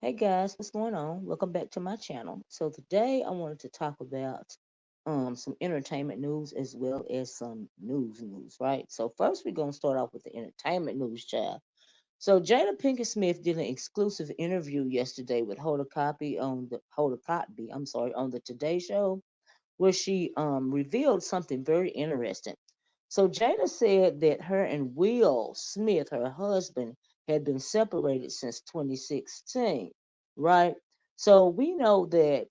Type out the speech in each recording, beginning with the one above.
Hey guys, what's going on? Welcome back to my channel. So today I wanted to talk about some entertainment news as well as some news, right? So first we're gonna start off with the entertainment news, child. So Jada Pinkett-Smith did an exclusive interview yesterday with Hoda Kotb, on the Today Show, where she revealed something very interesting. So Jada said that her and Will Smith, her husband, had been separated since 2016, right? So we know that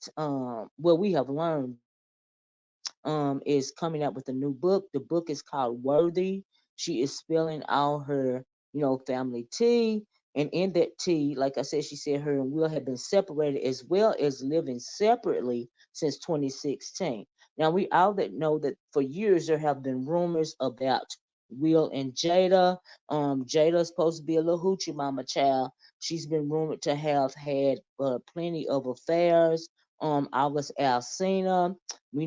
what we have learned that Jada is coming out with a new book. The book is called Worthy. She is spelling all her, family tea. And in that tea, like I said, she said her and Will had been separated as well as living separately since 2016. Now we all that know that for years there have been rumors about Will and Jada. Jada is supposed to be a little hoochie mama child. She's been rumored to have had plenty of affairs. August Alsina, we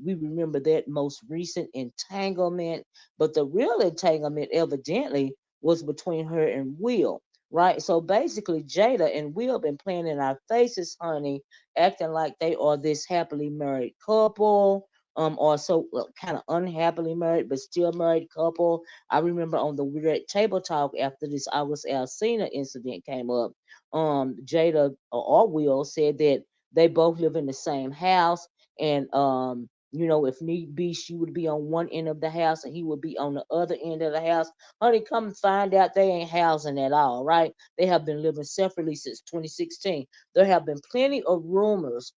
remember that most recent entanglement, but the real entanglement evidently was between her and Will. Right, so basically, Jada and Will been playing in our faces, honey, acting like they are this happily married couple, or so kind of unhappily married but still married couple. I remember on the Weird Table Talk after this August Alsina incident came up, Jada or Will said that they both live in the same house, and if need be, she would be on one end of the house and he would be on the other end of the house. Honey, come and find out they ain't housing at all, right? They have been living separately since 2016. There have been plenty of rumors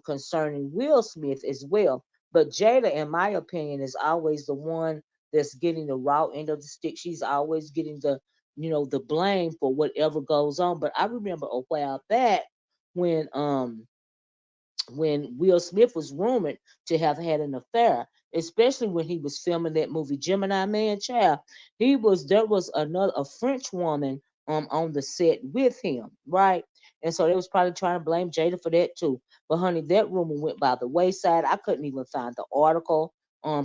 concerning Will Smith as well. But Jada, in my opinion, is always the one that's getting the raw end of the stick. She's always getting the blame for whatever goes on. But I remember a while back when Will Smith was rumored to have had an affair, especially when he was filming that movie Gemini Man Child. There was another a French woman on the set with him, right? And so they was probably trying to blame Jada for that too. But honey, that rumor went by the wayside. I couldn't even find the article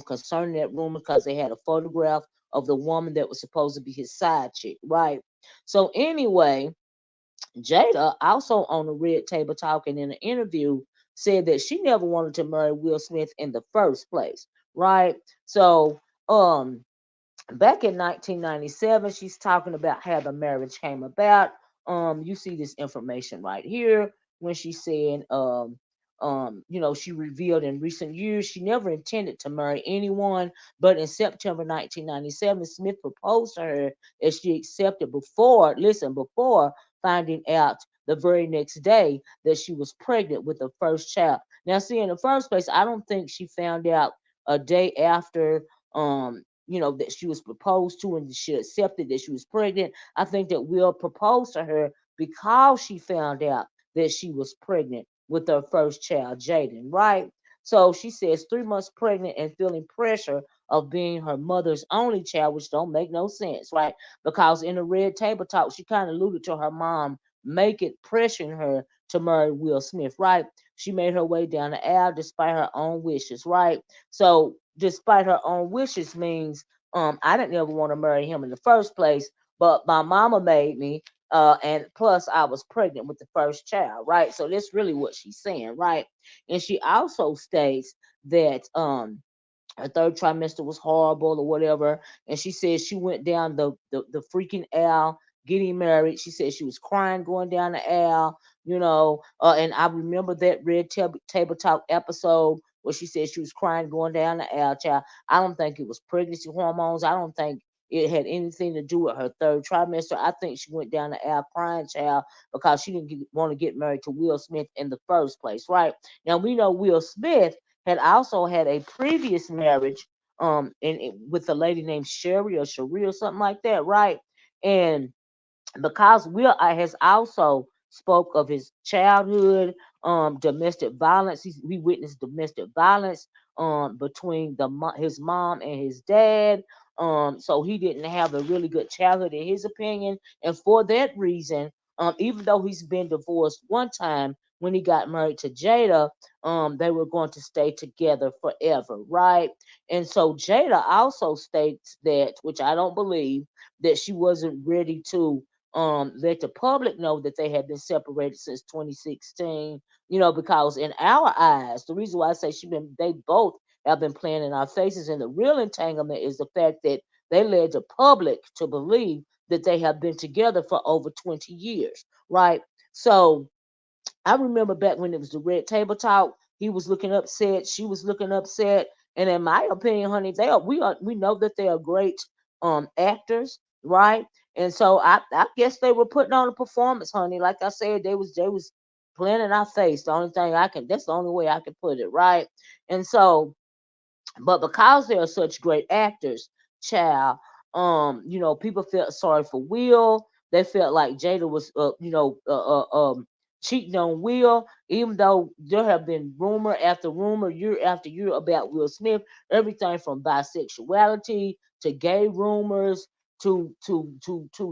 concerning that rumor because they had a photograph of the woman that was supposed to be his side chick, right? So anyway, Jada, also on the Red Table Talking in an interview, said that she never wanted to marry Will Smith in the first place, right? So, back in 1997, she's talking about how the marriage came about. You see this information right here when she's saying, she revealed in recent years she never intended to marry anyone, but in September 1997, Smith proposed to her as she accepted before finding out the very next day that she was pregnant with her first child. Now, see, in the first place, I don't think she found out a day after that she was proposed to and she accepted that she was pregnant. I think that Will proposed to her because she found out that she was pregnant with her first child, Jaden, right? So she says 3 months pregnant and feeling pressure of being her mother's only child, which don't make no sense, right? Because in the Red Table Talk, she kind of alluded to her mom pressuring her to marry Will Smith, right? She made her way down the aisle despite her own wishes, right? So despite her own wishes means I didn't ever want to marry him in the first place, but my mama made me, and plus I was pregnant with the first child, right? So that's really what she's saying, right? And she also states that her third trimester was horrible or whatever, and she said she went down the freaking aisle getting married. She said she was crying going down the aisle, and I remember that Table Talk episode where she said she was crying going down the aisle, child. I don't think it was pregnancy hormones. I don't think it had anything to do with her third trimester. I think she went down the aisle crying, child, because she didn't want to get married to Will Smith in the first place, right? Now we know Will Smith had also had a previous marriage with a lady named Sherry or Cherie or something like that, right? And because Will has also spoke of his childhood domestic violence. He witnessed domestic violence between his mom and his dad. So he didn't have a really good childhood in his opinion, and for that reason, even though he's been divorced one time when he got married to Jada, they were going to stay together forever, right? And so Jada also states that, which I don't believe, that she wasn't ready to let the public know that they had been separated since 2016. Because in our eyes, the reason why I say they both have been playing in our faces, and the real entanglement is the fact that they led the public to believe that they have been together for over 20 years, right? So I remember back when it was the Red Table Talk, he was looking upset, she was looking upset, and in my opinion, honey, we know that they are great actors, right? And so I guess they were putting on a performance, honey. Like I said, they was playing in our face. That's the only way I can put it, right? And so, but because they are such great actors, child, people felt sorry for Will. They felt like Jada was, cheating on Will, even though there have been rumor after rumor, year after year about Will Smith, everything from bisexuality to gay rumors to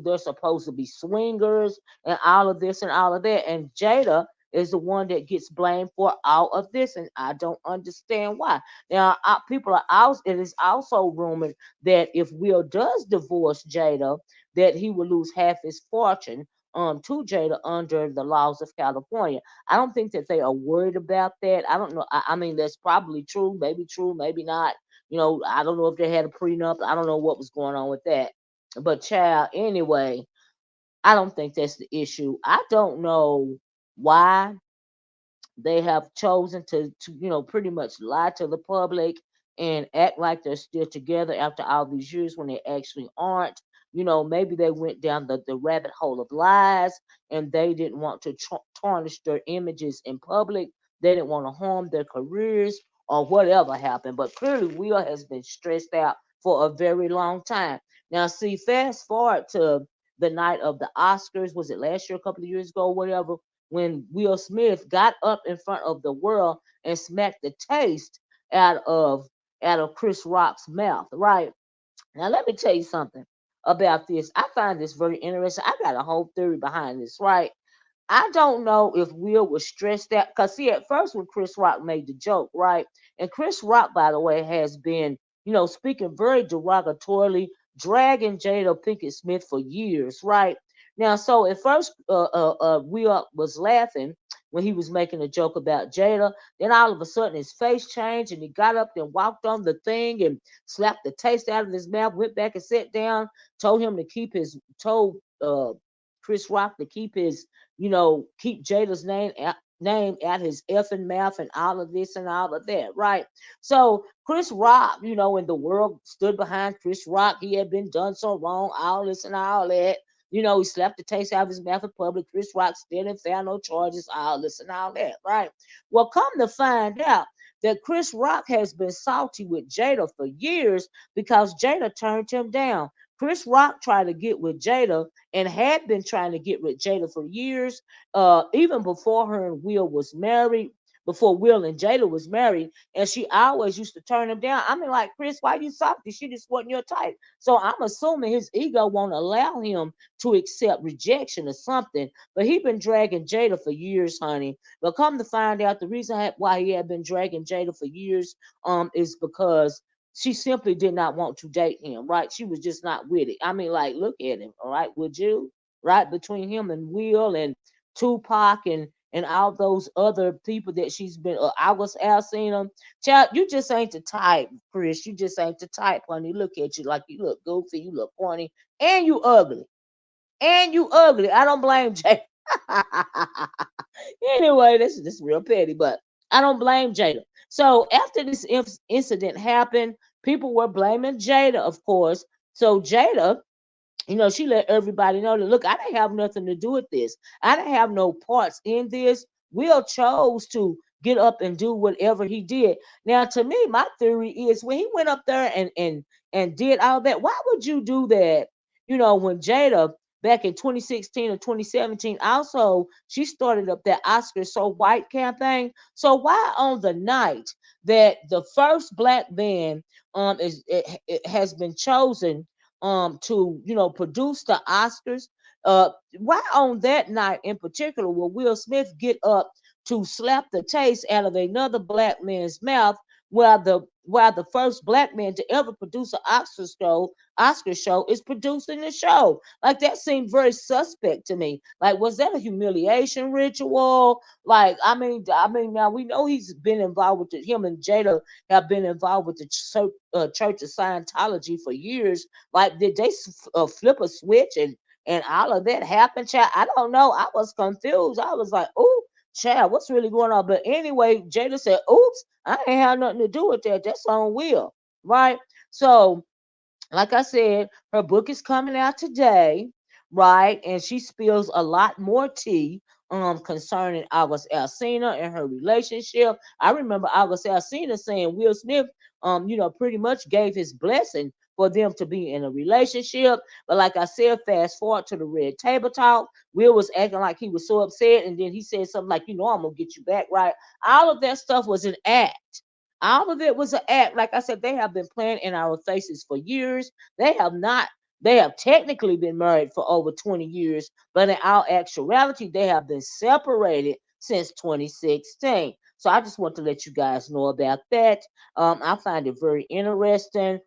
they're supposed to be swingers and all of this and all of that. And Jada is the one that gets blamed for all of this, and I don't understand why. Now, people are out. It is also rumored that if Will does divorce Jada, that he will lose half his fortune to Jada under the laws of California. I don't think that they are worried about that. I don't know. I mean, that's probably true, maybe not. I don't know if they had a prenup. I don't know what was going on with that. But child, anyway, I don't think that's the issue. I don't know why they have chosen to pretty much lie to the public and act like they're still together after all these years when they actually aren't. Maybe they went down the rabbit hole of lies, and they didn't want to tarnish their images in public. They didn't want to harm their careers or whatever happened. But clearly, Will has been stressed out for a very long time. Now, see, fast forward to the night of the Oscars. Was it last year, a couple of years ago, whatever? When Will Smith got up in front of the world and smacked the taste out of Chris Rock's mouth, right? Now let me tell you something about this. I find this very interesting. I got a whole theory behind this, right? I don't know if Will was stressed out because see, at first when Chris Rock made the joke, right? And Chris Rock, by the way, has been, speaking very derogatorily, dragging Jada Pinkett Smith for years, right? Now, so at first, Will was laughing when he was making a joke about Jada. Then all of a sudden, his face changed, and he got up and walked on the thing and slapped the taste out of his mouth. Went back and sat down. Told Chris Rock to keep Jada's name out his effing mouth and all of this and all of that, right? So Chris Rock, and the world stood behind Chris Rock. He had been done so wrong, all this and all that. He slapped the taste out of his mouth in public. Chris Rock still didn't found no charges, all this and all that, right? Well, come to find out that Chris Rock has been salty with Jada for years because Jada turned him down. Chris Rock tried to get with Jada and had been trying to get with Jada for years, even before her and Will was married, before Will and Jada was married, and she always used to turn him down. I mean, like, Chris, why you salty? She just wasn't your type. So I'm assuming his ego won't allow him to accept rejection or something. But he been dragging Jada for years, honey. But come to find out, the reason why he had been dragging Jada for years, is because she simply did not want to date him, right? She was just not with it. I mean, like, look at him, all right? Would you? Right? Between him and Will and Tupac and all those other people that she's been, I was out seeing them. Child, you just ain't the type, Chris. You just ain't the type, honey. Look at you, like, you look goofy, you look corny, and you ugly. And you ugly. I don't blame Jay. Anyway, this is real petty, but I don't blame Jada. So after this incident happened, people were blaming Jada, of course. So Jada, she let everybody know that, look, I didn't have nothing to do with this. I didn't have no parts in this. Will chose to get up and do whatever he did. Now, to me, my theory is when he went up there and did all that, why would you do that? When Jada back in 2016 or 2017, also she started up that Oscar So White campaign. So why on the night that the first black man it has been chosen to produce the Oscars. Why on that night in particular will Will Smith get up to slap the taste out of another black man's mouth while the first black man to ever produce an Oscar show is producing the show. Like that seemed very suspect to me. Like, was that a humiliation ritual? Like, I mean, now we know he's been involved with him and Jada have been involved with the Church of Scientology for years. Like, did they flip a switch and all of that happened? Child, I don't know. I was confused. I was like, "Ooh, child, what's really going on?" But anyway, Jada said, "Oops, I ain't had nothing to do with that. That's on Will, right?" So like I said, her book is coming out today, right? And she spills a lot more tea concerning August Alsina and her relationship. I remember August Alsina saying Will Smith pretty much gave his blessing for them to be in a relationship. But like I said, fast forward to the red table talk. Will was acting like he was so upset, and then he said something like, I'm gonna get you back, right? All of that stuff was an act. All of it was an act. Like I said, they have been playing in our faces for years. They have not. They have technically been married for over 20 years, but in all actuality, they have been separated since 2016. So I just want to let you guys know about that. I find it very interesting.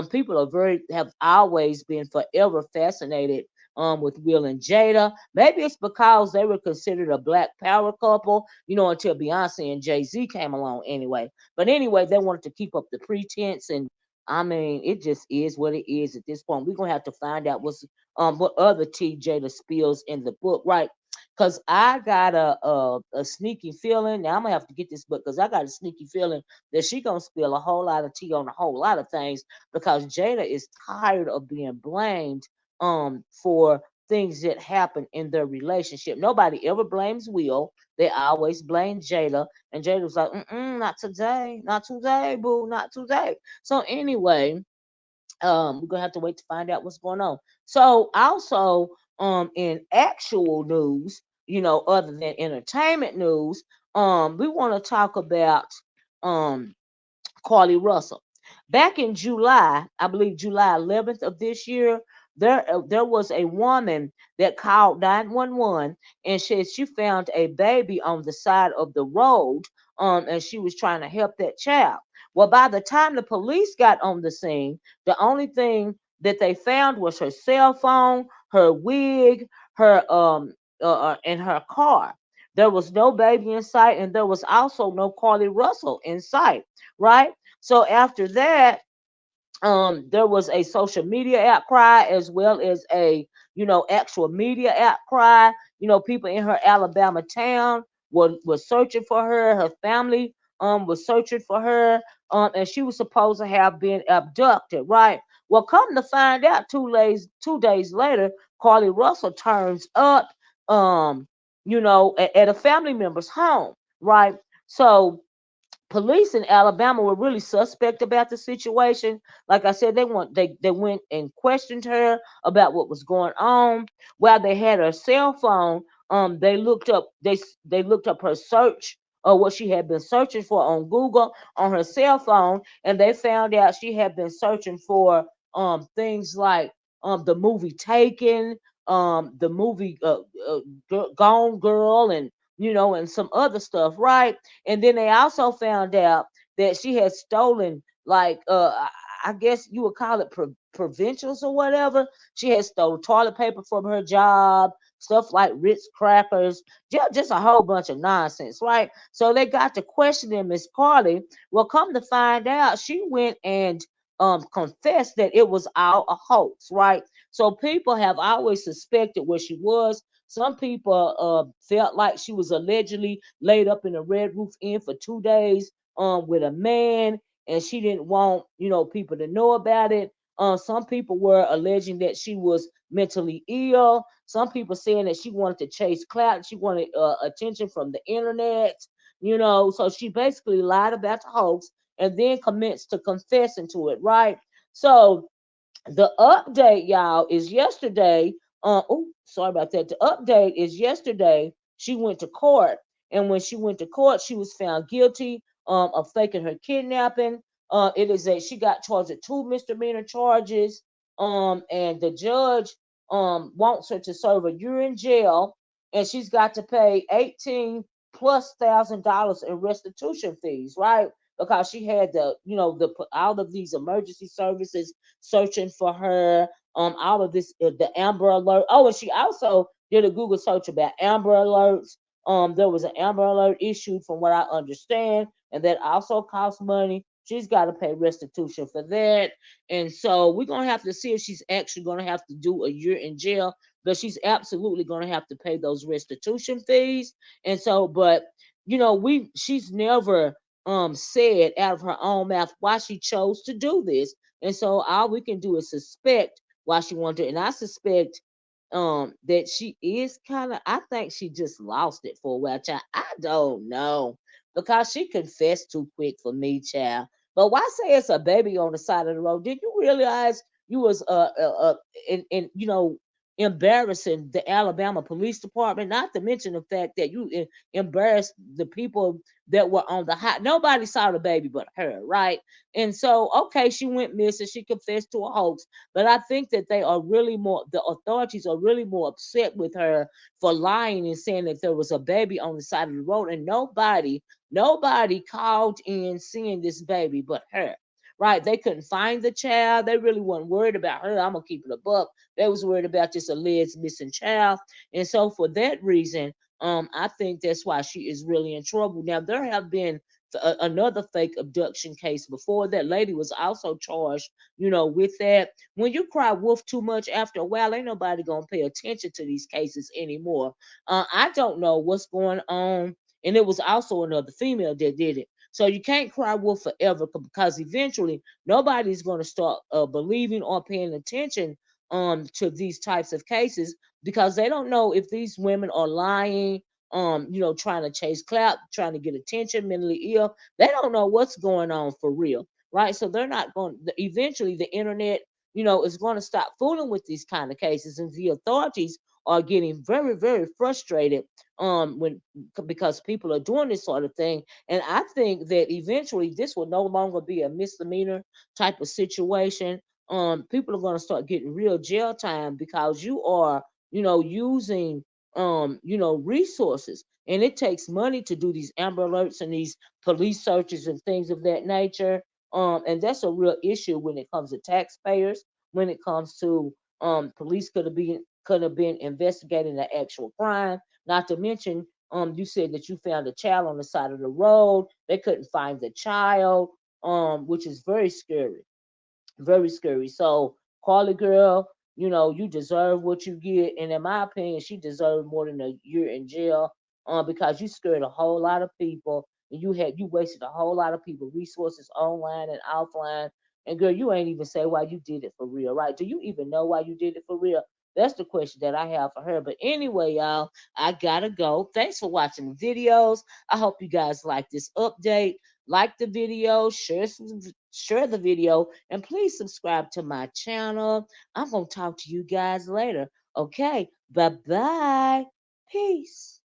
People have always been forever fascinated with Will and Jada. Maybe it's because they were considered a black power couple, until Beyonce and Jay-Z came along anyway. But anyway, they wanted to keep up the pretense, and I mean, it just is what it is at this point. We're gonna have to find out what other tea Jada spills in the book, right? Because I got a sneaky feeling. Now I'm gonna have to get this book because I got a sneaky feeling that she gonna spill a whole lot of tea on a whole lot of things because Jada is tired of being blamed for things that happen in their relationship. Nobody ever blames Will. They always blame Jada. And Jada was like, not today. Not today, boo. Not today. So anyway, we're gonna have to wait to find out what's going on. So also, in actual news, other than entertainment news, we want to talk about um Carlee Russell. Back in July, I believe July 11th of this year, there was a woman that called 911 and said she found a baby on the side of the road, and she was trying to help that child. Well, by the time the police got on the scene, the only thing that they found was her cell phone, her wig, her and her car. There was no baby in sight, and there was also no Carlee Russell in sight, right? So after that, there was a social media outcry as well as a actual media outcry. People in her Alabama town were searching for her. Her family was searching for her, and she was supposed to have been abducted, right? Well, come to find out, 2 days later, Carlee Russell turns up, at a family member's home, right? So police in Alabama were really suspect about the situation. Like I said, they went and questioned her about what was going on. While they had her cell phone, they looked up her search or what she had been searching for on Google on her cell phone, and they found out she had been searching for things like the movie Taken, the movie Gone Girl, and some other stuff, right? And then they also found out that she had stolen, like, I guess you would call it provincials or whatever. She had stolen toilet paper from her job, stuff like Ritz crackers, just a whole bunch of nonsense, right? So they got to questioning Miss Carlee. Well, come to find out, she went and confessed that it was all a hoax, right? So people have always suspected where she was. Some people felt like she was allegedly laid up in a Red Roof Inn for 2 days with a man, and she didn't want people to know about it. Some people were alleging that she was mentally ill. Some people saying that she wanted to chase clout, she wanted attention from the internet. So she basically lied about the hoax and then commenced to confessing to it, right? So the update, y'all, is yesterday. Oh, sorry about that. The update is yesterday. She went to court, and when she went to court, she was found guilty of faking her kidnapping. She got charged with two misdemeanor charges. And the judge wants her to serve a year in jail, and she's got to pay 18 plus $1,000 in restitution fees, right? because she had all of these emergency services searching for her. All of this, the Amber Alert. Oh, and she also did a Google search about Amber Alerts. There was an Amber Alert issued, from what I understand, and that also costs money. She's got to pay restitution for that, and so we're gonna have to see if she's actually gonna have to do a year in jail, but she's absolutely gonna have to pay those restitution fees. And so, but she's never said out of her own mouth why she chose to do this. And so all we can do is suspect why she wanted to. And I suspect that she is kind of, I think she just lost it for a while, child. I don't know. Because she confessed too quick for me, child. But why say it's a baby on the side of the road? Did you realize you was in embarrassing the Alabama Police Department? Not to mention the fact that you embarrassed the people that were on the hot. Nobody saw the baby but her, right? And so, okay, she went missing. She confessed to a hoax, but I think that the authorities are really more upset with her for lying and saying that there was a baby on the side of the road, and nobody called in seeing this baby but her. Right? They couldn't find the child. They really weren't worried about her. I'm gonna keep it a buck. They was worried about this alleged missing child, and so for that reason, I think that's why she is really in trouble. Now there have been another fake abduction case before. That lady was also charged, with that. When you cry wolf too much, after a while, ain't nobody gonna pay attention to these cases anymore. I don't know what's going on, and it was also another female that did it. So you can't cry wolf forever, because eventually nobody's going to start believing or paying attention to these types of cases, because they don't know if these women are lying, trying to chase clout, trying to get attention, mentally ill. They don't know what's going on for real, right? So they're not going. Eventually, the internet, is going to stop fooling with these kind of cases, and the authorities are getting very, very frustrated when because people are doing this sort of thing. And I think that eventually this will no longer be a misdemeanor type of situation. People are going to start getting real jail time, because you are, using, resources. And it takes money to do these Amber Alerts and these police searches and things of that nature. And that's a real issue when it comes to taxpayers, when it comes to police could have been investigating the actual crime. Not to mention, you said that you found a child on the side of the road. They couldn't find the child, which is very scary, very scary. So, Carly girl, you deserve what you get, and in my opinion, she deserved more than a year in jail, because you scared a whole lot of people, and you wasted a whole lot of people resources online and offline. And girl, you ain't even say why you did it for real, right? Do you even know why you did it for real? That's the question that I have for her. But anyway, y'all, I gotta go. Thanks for watching the videos. I hope you guys like this update. Like the video, share the video, and please subscribe to my channel. I'm going to talk to you guys later. Okay, bye bye. Peace.